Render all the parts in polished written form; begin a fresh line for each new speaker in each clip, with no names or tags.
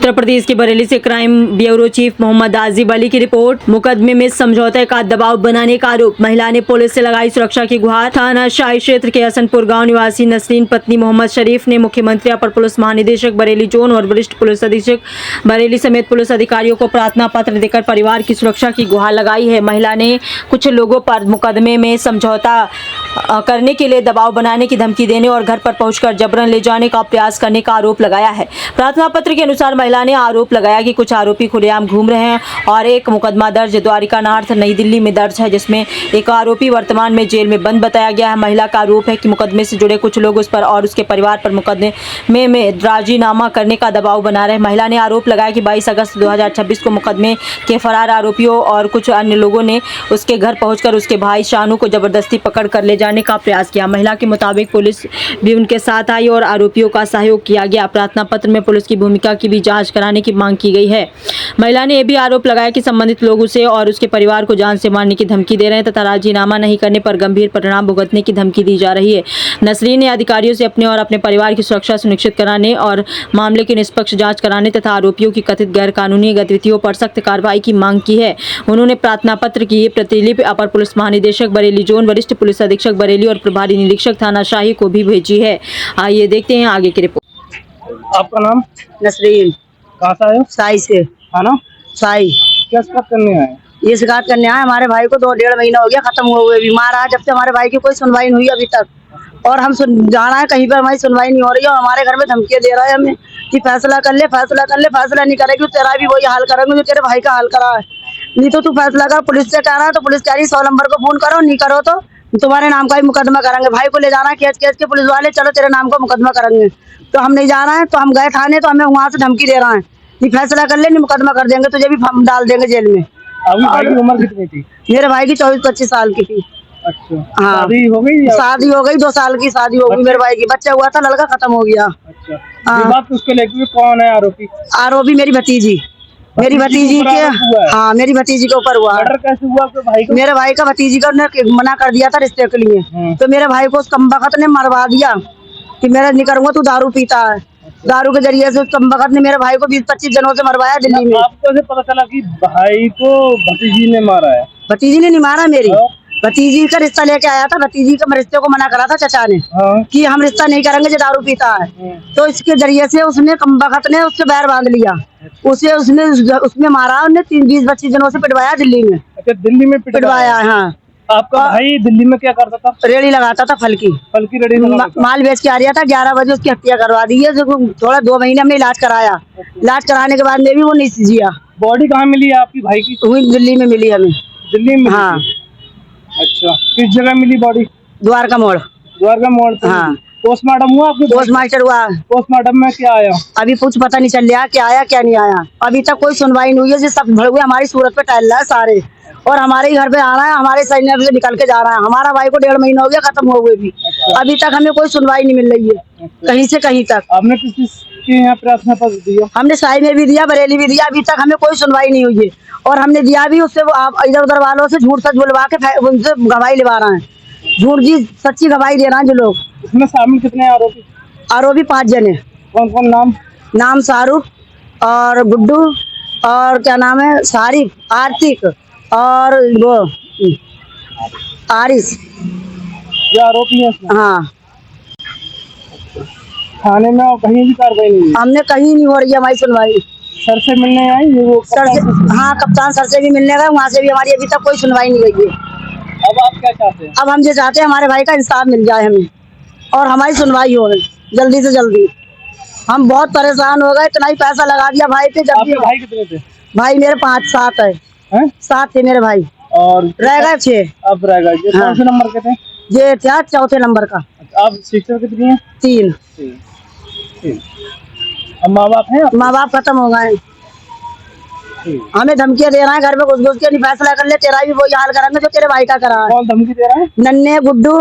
उत्तर प्रदेश के बरेली से crime bureau chief Mohammad Ajib Ali की रिपोर्ट। मुकदमे में समझौते का दबाव बनाने का आरोप। महिला ने पुलिस से लगाई सुरक्षा की गुहार। थाना शाही क्षेत्र के हसनपुर गांव निवासी नसरीन पत्नी मोहम्मद शरीफ ने मुख्यमंत्री, अपर पुलिस महानिदेशक बरेली जोन और वरिष्ठ पुलिस अधीक्षक बरेली समेत पुलिस अधिकारियों को प्रार्थना पत्र देकर परिवार की सुरक्षा की गुहार लगाई है। महिला ने कुछ लोगों पर मुकदमे में समझौता करने के लिए दबाव बनाने की धमकी देने और घर पर पहुंचकर जबरन ले जाने का प्रयास करने का आरोप लगाया है। प्रार्थना पत्र के अनुसार महिला ने आरोप लगाया कि कुछ आरोपी खुलेआम घूम रहे हैं और एक मुकदमा दर्ज द्वारिका नार्थ नई दिल्ली में दर्ज है, जिसमें एक आरोपी वर्तमान में जेल में बंद बताया गया है। महिला का आरोप है कि मुकदमे से जुड़े कुछ लोग उस पर और उसके परिवार पर मुकदमे में राजीनामा करने का दबाव बना रहे हैं। महिला ने आरोप लगाया कि 22 अगस्त 2026 को मुकदमे के फरार आरोपियों और कुछ अन्य लोगों ने उसके घर पहुंचकर उसके भाई शानू को जबरदस्ती पकड़ कर ले जाने का प्रयास किया। महिला के मुताबिक पुलिस भी उनके साथ आई और आरोपियों का सहयोग किया गया। प्रार्थना पत्र में पुलिस की भूमिका की भी जांच कराने की मांग की गई है। महिला ने यह भी आरोप लगाया कि संबंधित लोग उसे और उसके परिवार को जान से मारने की धमकी दे रहे हैं तथा राजीनामा नहीं करने पर गंभीर परिणाम भुगतने की धमकी दी जा रही है। नसरीन ने अधिकारियों से अपने और अपने परिवार की सुरक्षा सुनिश्चित कराने और मामले की निष्पक्ष जांच कराने तथा आरोपियों की कथित गैर कानूनी गतिविधियों पर सख्त कार्रवाई की मांग की है। उन्होंने प्रार्थना पत्र की प्रतिलिपि अपर पुलिस महानिदेशक बरेली जोन, वरिष्ठ पुलिस अधीक्षक बरेली और प्रभारी निरीक्षक थाना शाही को भी भेजी है। आइए देखते हैं आगे की रिपोर्ट।
आपका नाम?
नसरीन।
कहाँ से आए हो?
साई से।
थाना
साई।
क्या शिकायत करने आए?
ये शिकायत करने आए, हमारे भाई को 2-1.5 महीना हो गया खत्म हुए बीमार है। जब से हमारे भाई की कोई सुनवाई नहीं हुई अभी तक और हम जाना है कहीं पर, हमारी सुनवाई नहीं हो रही है। हमारे घर में धमकियां दे रहा है हमें कि फैसला कर ले, फैसला कर ले। फैसला नहीं करेगी तो तेरा भी वही हाल करेंगे जो तेरे भाई का हाल करा है। नहीं तो तू फैसला कर। पुलिस से कह रहा है तो पुलिस कह रही 100 नंबर को फोन करो, नहीं करो तो तुम्हारे नाम का ही मुकदमा करेंगे। भाई को ले जाना है केस के पुलिस वाले, चलो तेरे नाम का मुकदमा करेंगे। तो हम नहीं जा रहे हैं, तो हम गए थाने तो हमें वहाँ से धमकी दे रहा है कि फैसला कर ले, नहीं मुकदमा कर देंगे, तुझे भी हम डाल देंगे जेल में।
आपके भाई की उम्र कितनी थी?
मेरे भाई की 24-25 साल की थी।
अच्छा।
हाँ।
शादी हो गई?
शादी हो गई, 2 साल की शादी हो गई। मेरे भाई की बच्चा हुआ था, लड़का खत्म हो गया।
अच्छा।
हाँ।
ये बात उसके लेके कौन है आरोपी?
आरोपी मेरी भतीजी। मेरी भतीजी के, हाँ मेरी भतीजी के ऊपर हुआ।
मर्डर कैसे हुआ आपके भाई को?
मेरे भाई का भतीजी का उन्होंने मना कर दिया था रिश्ते के लिए, तो मेरे भाई को उस कमबख्त ने मरवा दिया कि मेरा नहीं करूंगा, तू दारू पीता है। दारू के जरिए से उस कमबख्त ने मेरे भाई को 20-25 जनों से मरवाया दिल्ली में।
आपको ऐसे पता चला कि भाई को भतीजी ने मारा है?
भतीजी ने नहीं मारा, मेरी भतीजी का रिश्ता लेके आया था। भतीजी का रिश्ते को मना करा था चचा ने कि हम रिश्ता नहीं करेंगे जो दारू पीता है। तो इसके जरिए से उसने कमबख्त ने उससे बैर बांध लिया, उसे उसमें मारा, उसने 20-25 जनों से पिटवाया दिल्ली में।
अच्छा, दिल्ली में पिटवाया?
हाँ।
आपका भाई दिल्ली में क्या करता था?
रेड़ी लगाता था, फल की
रेड़ी
माल बेच के आ रहा था। 11 बजे उसकी हत्या करवा दी है। थोड़ा 2 महीने में इलाज कराया। इलाज कराने के बाद में भी वो नहीं जिया।
बॉडी कहाँ मिली है आपकी भाई की?
वही दिल्ली में मिली हमें।
दिल्ली में?
हाँ।
अच्छा, किस जगह मिली बॉडी?
द्वारका मोड़।
द्वारका मोड़ पे?
हाँ।
पोस्टमार्टम हुआ आपके?
पोस्टमार्टम हुआ।
पोस्टमार्टम में क्या आया?
अभी कुछ पता नहीं चल रहा क्या आया क्या नहीं आया। अभी तक कोई सुनवाई नहीं हुई है। सब भड़वे हमारी सूरत पे टहल रहा है सारे, और हमारे ही घर पे आ रहा है, हमारे सैन्य से निकल के जा रहा है। हमारा भाई को 1.5 महीना हो गया खत्म हुए भी। अभी तक हमें कोई सुनवाई नहीं मिल रही है कहीं से कहीं तक।
आपने किस यहाँ प्रार्थना पत्र दिया?
हमने साई में भी दिया, बरेली भी दिया, अभी तक हमें कोई सुनवाई नहीं हुई है। और हमने दिया भी उससे, इधर उधर वालों से झूठ सच बुलवा के उनसे गवाही लिवा रहे हैं। झूठ जी सच्ची गवाही दे रहे हैं जो लोग।
इसमें शामिल कितने आरोपी?
आरोपी 5 जने।
कौन कौन नाम?
नाम शाहरुख और गुड्डू और क्या नाम है, सारिफ, आर्तिक और वो आरिस।
ये आरोपी है इसमें?
हाँ।
थाने में और कहीं भी कार्रवाई नहीं?
हमने कहीं नहीं हो रही है हमारी सुनवाई।
सर से मिलने आई? वो
सर से, हाँ कप्तान सर से भी मिलने गए, वहाँ से भी हमारी अभी तक कोई सुनवाई नहीं हुई है।
अब आप क्या चाहते हैं?
अब हम ये चाहते हैं हमारे भाई का इंसाफ मिल जाए हमें और हमारी सुनवाई हो जल्दी से जल्दी। हम बहुत परेशान हो गए, इतना ही पैसा लगा दिया भाई पे। जब
आपके भाई कितने थे?
भाई मेरे 5-7 है। 7 थे मेरे भाई और रह गए 6।
अब रह गए। ये कौन से नंबर के थे?
ये था 4थे नंबर का।
आप सिस्टर कितनी है?
3।
अब माँ बाप हैं?
माँ बाप खत्म हो गए। हमें धमकियां दे रहा है घर में घुस घुस के, नहीं फैसला कर ले, तेरा भी वही हाल करेंगे जो तेरे भाई का करा है।
कौन धमकी दे रहा है?
नन्हे, गुड्डू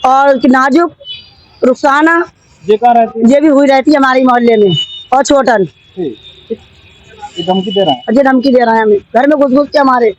और नाजुक, रुखसाना,
ये कहाँ रहती है?
ये भी हुई रहती है हमारे मोहल्ले में, और छोटन।
ये धमकी दे रहा है?
ये धमकी दे रहा है हमें घर में घुस घुस के हमारे।